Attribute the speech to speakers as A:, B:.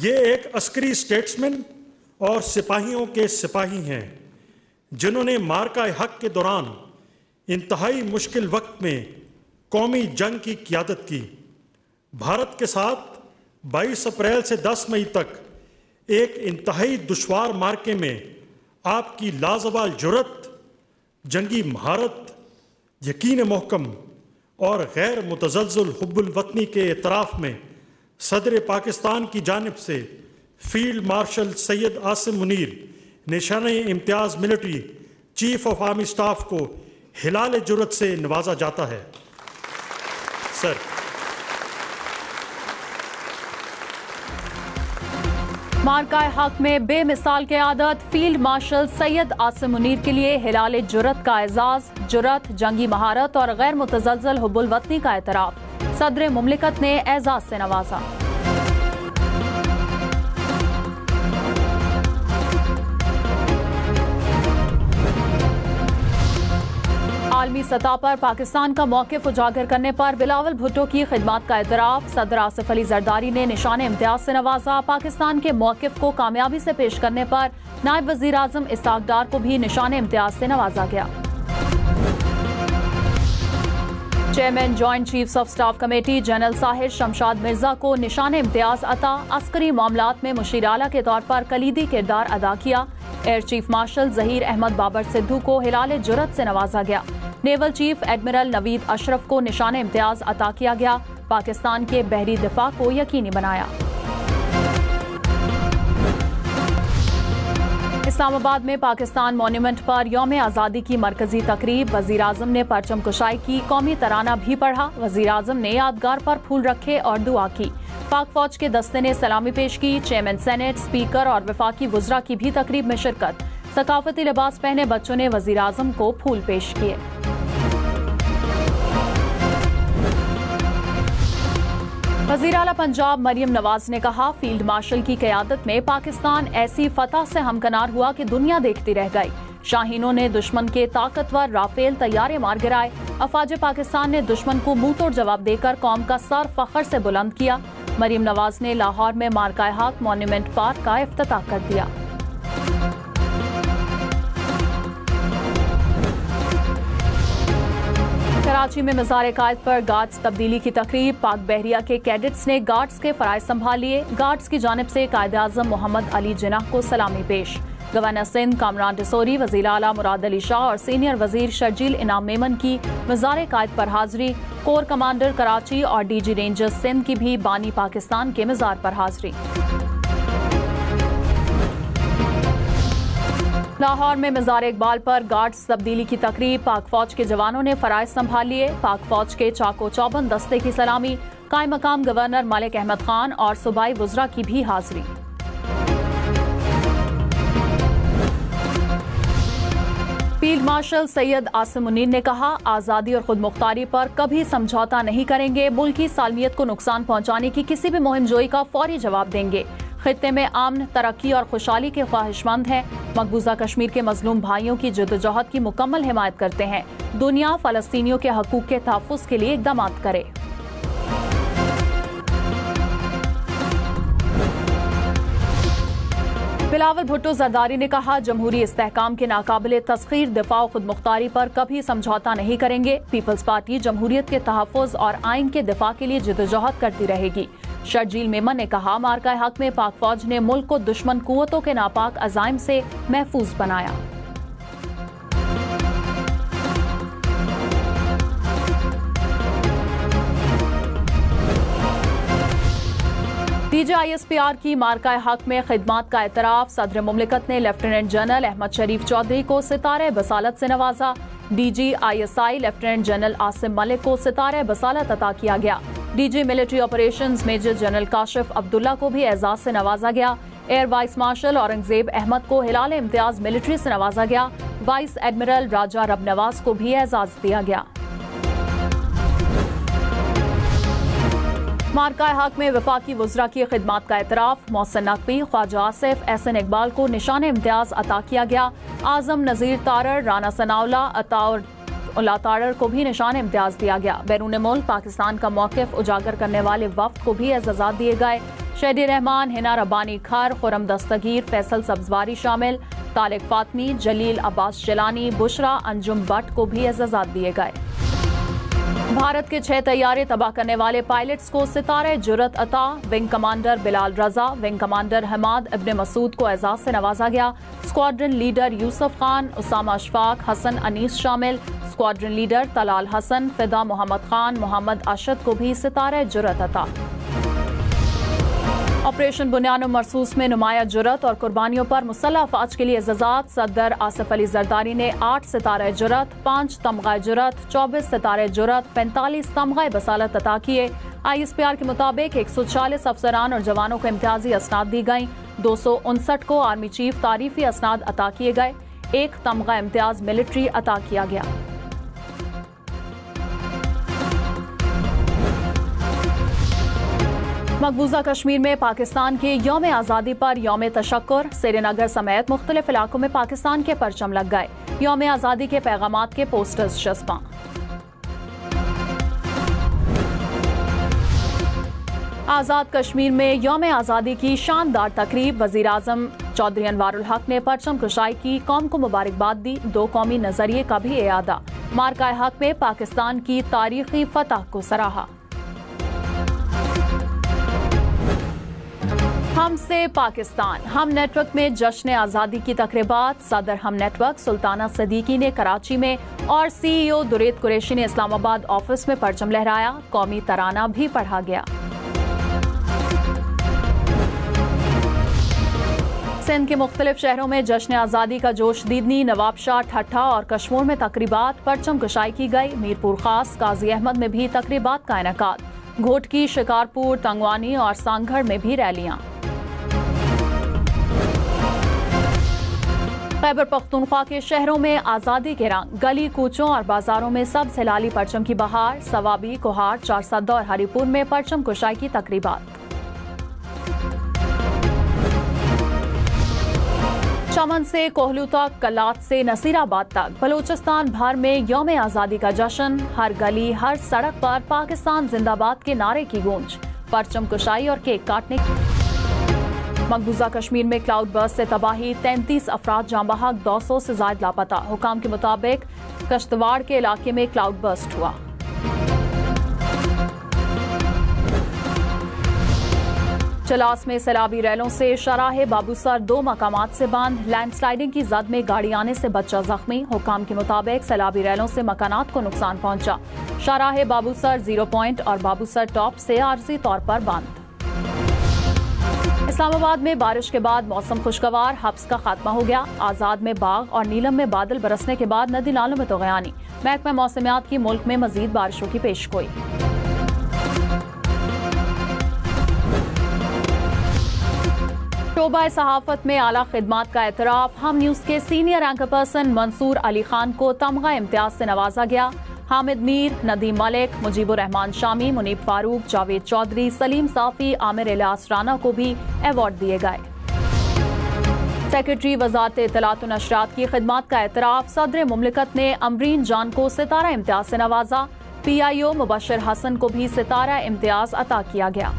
A: ये एक अस्करी स्टेट्समैन और सिपाहियों के सिपाही हैं जिन्होंने मार्का हक के दौरान इंतहाई मुश्किल वक्त में कौमी जंग की क़ियादत की। भारत के साथ 22 अप्रैल से 10 मई तक एक इंतहाई दुश्वार मार्के में आपकी लाजवाल जुर्रत, जंगी महारत, यकीन महकम और गैर मुतज़ल्ज़ल हुब्बुल वतनी के एतराफ़ में सदर पाकिस्तान की जानिब से फील्ड मार्शल सैयद आसिम मुनीर निशान इम्तियाज़ military chief of army staff को हिलाल जुर्रत से नवाजा जाता है। सर,
B: मार्का हक में बेमिसाल क़यादत फील्ड मार्शल सैयद आसिम मुनीर के लिए हिलाल जुर्रत का एजाज, जुर्रत, जंगी महारत और गैर मुतज़ल्ज़ल हुब्बुल वतनी का एतराफ़। सदर मुमलिकत ने एजाज से नवाजा। आलमी सतह पर पाकिस्तान का मौक़िफ़ उजागर करने पर बिलावल भुट्टो की खिदमत का एतराफ़। सदर आसिफ अली जरदारी ने निशान इम्तियाज़ से नवाजा। पाकिस्तान के मौक़िफ़ को कामयाबी से पेश करने पर नायब वज़ीर आज़म इसहाक़ डार को भी निशान इम्तियाज़ से नवाजा गया। Chairman joint chiefs of staff committee general Sahir Shamshad Mirza को निशान इम्तियाज़ अता। अस्करी मामलात में मुशीर आला के तौर पर कलीदी किरदार अदा किया। Air chief marshal Zaheer Ahmed Babar Sidhu को हिलाल जुर्रत से नवाजा गया। Naval chief admiral Naveed Ashraf को निशान इम्तियाज़ अता किया गया। पाकिस्तान के बहरी दिफा को यकीनी बनाया। इस्लामाबाद में पाकिस्तान मॉन्यूमेंट पर यौम आज़ादी की मरकजी तकरीब। वज़ीर आज़म ने परचम कुशाई की, कौमी तराना भी पढ़ा। वज़ीर आज़म ने यादगार पर फूल रखे और दुआ की। पाक फौज के दस्ते ने सलामी पेश की। चेयरमैन सेनेट, स्पीकर और वफाकी वुज़रा की भी तकरीब में शिरकत। सकाफती लिबास पहने बच्चों ने वज़ीर आज़म को फूल पेश किए। वज़ीर आला पंजाब मरियम नवाज ने कहा, फील्ड मार्शल की क़यादत में पाकिस्तान ऐसी फतह से हमकनार हुआ कि दुनिया देखती रह गई। शाहीनों ने दुश्मन के ताकतवर राफेल तैयारे मार गिराए। अफवाज पाकिस्तान ने दुश्मन को मुंह तोड़ जवाब देकर कौम का सर फख्र से बुलंद किया। मरियम नवाज ने लाहौर में मार्का हक मॉन्यूमेंट पार्क का इफ्तिताह कर दिया। कराची में मज़ार कायद पर गार्ड्स तब्दीली की तकरीब। पाक बहरिया के कैडेट्स ने गार्ड्स के फराइज संभाल लिए। गार्ड्स की जानिब से कायद आज़म मोहम्मद अली जिन्नाह को सलामी पेश। गवर्नर सिंध कामरान डिसोरी, वज़ीर आला मुराद अली शाह और सीनियर वज़ीर शर्जील इनाम मेमन की मज़ार कायद पर हाजिरी। कोर कमांडर कराची और DG रेंजर्स सिंध की भी बानी पाकिस्तान के मज़ार पर हाजिरी। लाहौर में मज़ार इकबाल पर गार्ड्स तब्दीली की तकरीब। पाक फौज के जवानों ने फराइज संभाल लिए। पाक फौज के चाको चौबंद दस्ते की सलामी। कायम मकाम गवर्नर मलिक अहमद खान और सूबाई वुज़रा की भी हाजिरी। फील्ड मार्शल सैयद आसिम मुनीर ने कहा, आज़ादी और खुद मुख्तारी पर कभी समझौता नहीं करेंगे। मुल्की सालमियत को नुकसान पहुंचाने की किसी भी मुहिमजोई का फौरी जवाब देंगे। खित्ते में अमन, तरक्की और खुशहाली के ख्वाहिशमंद हैं। मकबूजा कश्मीर के मजलूम भाइयों की जद्दोजहद की मुकम्मल हिमायत करते हैं। दुनिया फ़लस्तीनियों के हकूक़ के तहफ़्फ़ुज़ के लिए इक़दाम करे। बिलावल भुट्टो जरदारी ने कहा, जमहूरी इस्तेहकाम के नाकाबिले तस्खीर दिफा और खुद मुख्तारी पर कभी समझौता नहीं करेंगे। पीपल्स पार्टी जमहूरियत के तहफ़्फ़ुज़ और आइन के दिफा के लिए जद्दोजहद करती रहेगी। शर्जील मेमन ने कहा, मार्का हक में पाक फौज ने मुल्क को दुश्मन कुव्वतों के नापाक अज़ाइम से महफूज बनाया। DGISPR की मार्का हक में खिदमत का एतराफ़। सदर मुमलिकत ने लेफ्टिनेंट जनरल अहमद शरीफ चौधरी को सितारे बसालत से नवाजा। DGISI lieutenant general Asim Malik को सितारे बसालत अता किया गया। DG military operations major general Kashif Abdullah को भी एजाज से नवाजा गया। Air vice marshal Aurangzeb Ahmed को हिलाल इम्तियाज मिलिट्री से नवाजा गया। वाइस एडमिरल राजा रब नवाज को भी एजाज दिया गया। मार्का हक में वफाकी वुज़रा की खिदमत का एतराफ़। मोहसिन नकवी, ख्वाजा आसिफ, एहसन इकबाल को निशान इम्तियाज अता किया गया। आजम नज़ीर तारड़, राना सनाउल्ला, अताउल्ला तारड़ को भी निशान इम्तियाज दिया गया। बैरून मुल्क पाकिस्तान का मौक़िफ़ उजागर करने वाले वफ़द को भी एज़ाज़ात दिए गए। शहरी रहमान, हिना रब्बानी खर, खुरम दस्तगीर, फैसल सब्जवारी शामिल, तालिक फातमी, जलील अब्बास जिलानी, बुशरा अंजुम भट्ट को भी एजाज़ात दिए गए। भारत के 6 तैयारे तबाह करने वाले पायलट्स को सितारे जुर्रत अता, विंग कमांडर बिलाल रजा, विंग कमांडर हमाद इब्न मसूद को एजाज से नवाजा गया। स्क्वाड्रन लीडर यूसुफ खान, उसामा अशफाक, हसन अनीस शामिल, स्क्वाड्रन लीडर तलाल हसन, फिदा मोहम्मद खान, मोहम्मद अशद को भी सितारे जुर्रत अता। ऑपरेशन बुनियान मरसूस में नुमाया जुर्रत और कुर्बानियों पर मुसल्लह अफवाज के लिए एजाज़ात। सदर आसिफ अली जरदारी ने 8 सितारे जुर्रत, 5 तमगा जुर्रत, 24 सितारे जुर्रत, 45 तमगा बसालत अता किए। ISPR के मुताबिक 140 अफसरान और जवानों को इम्तियाजी असनाद दी गई। 259 को आर्मी चीफ तारीफी असनाद अता किए गए। 1 तमगा इम्तियाज मिलिट्री अता किया गया। मकबूजा कश्मीर में पाकिस्तान के यौम आज़ादी पर यौम तशक्कुर, श्रीनगर समेत मुख्तलिफ इलाकों में पाकिस्तान के परचम लग गए। यौम आज़ादी के पैगामात के पोस्टर्स चस्पा। आज़ाद कश्मीर में यौम आज़ादी की शानदार तकरीब। वज़ीर आज़म चौधरी अनवारुल हक ने परचम कुशाई की, कौम को मुबारकबाद दी। 2 कौमी नजरिए का भी इयादा। मार्का हक में पाकिस्तान की तारीखी फतह को सराहा। हमसे पाकिस्तान हम नेटवर्क में जश्न आज़ादी की तकरीबात। सदर हम नेटवर्क सुल्ताना सदीकी ने कराची में और CEO दुरेद कुरैशी ने इस्लामाबाद ऑफिस में परचम लहराया। कौमी तराना भी पढ़ा गया। सिंध के मुख्तलिफ शहरों में जश्न आज़ादी का जोश दीदनी। नवाबशाह, ठट्ठा और कश्मोर में तकरीबात परचम कुशाई की गई। मीरपुर खास, काजी अहमद में भी तकरीबात का इनेकाद। घोटकी, शिकारपुर, तंगवानी और सांगढ़ में भी रैलियां। खैबर पख्तूनख्वा के शहरों में आज़ादी के रंग। गली कूचों और बाजारों में सबसे हिलाली परचम की बहार। सवाबी, कोहार, चारसद्दा और हरिपुर में परचम कुशाई की तकरीबात। चमन से कोहलू तक, कलात से नसीराबाद तक, बलूचिस्तान भर में यौम आज़ादी का जश्न। हर गली, हर सड़क पर पाकिस्तान जिंदाबाद के नारे की गूंज। परचम कुशाई और केक काटने। मकबूजा कश्मीर में क्लाउड बर्स्ट से तबाही। 33 अफराद जाँ बहक, 200 से ज्यादा लापता। हुकाम के मुताबिक कश्तवाड़ के इलाके में क्लाउड बर्स्ट हुआ। चलास में सैलाबी रैलों से शराह बाबूसर 2 मकामात से बंद। लैंडस्लाइडिंग की जद में गाड़ी आने से बच्चा जख्मी। हुकाम के मुताबिक सैलाबी रैलों से मकानात को नुकसान पहुंचा। शराह बाबूसर 0 पॉइंट और बाबूसर टॉप से आर्जी तौर पर बंद। इस्लामाबाद में बारिश के बाद मौसम खुशगवार। हब्स का खात्मा हो गया। आजाद में बाग और नीलम में बादल बरसने के बाद नदी नालों में तगयानी। महकमा मौसमियात की मुल्क में मजीद बारिशों की पेशगोई। शोबा सहाफत में आला खिदमात का एतराफ। हम न्यूज के senior anchor person Mansoor Ali Khan को तमगा इम्तियाज से नवाजा गया। हामिद मीर, नदीम मलिक, मुजीबुर रहमान शामी, मुनीब फारूक, जावेद चौधरी, सलीम साफी, आमिर इलियास राना को भी अवार्ड दिए गए। सेक्रेटरी वजारत इत्तलात व नशरियात की खिदमात का एतराफ। सदर मुमलिकत ने अमरीन जान को सितारा इम्तियाज से नवाजा। PIO मुबशर हसन को भी सितारा इम्तियाज अता किया गया।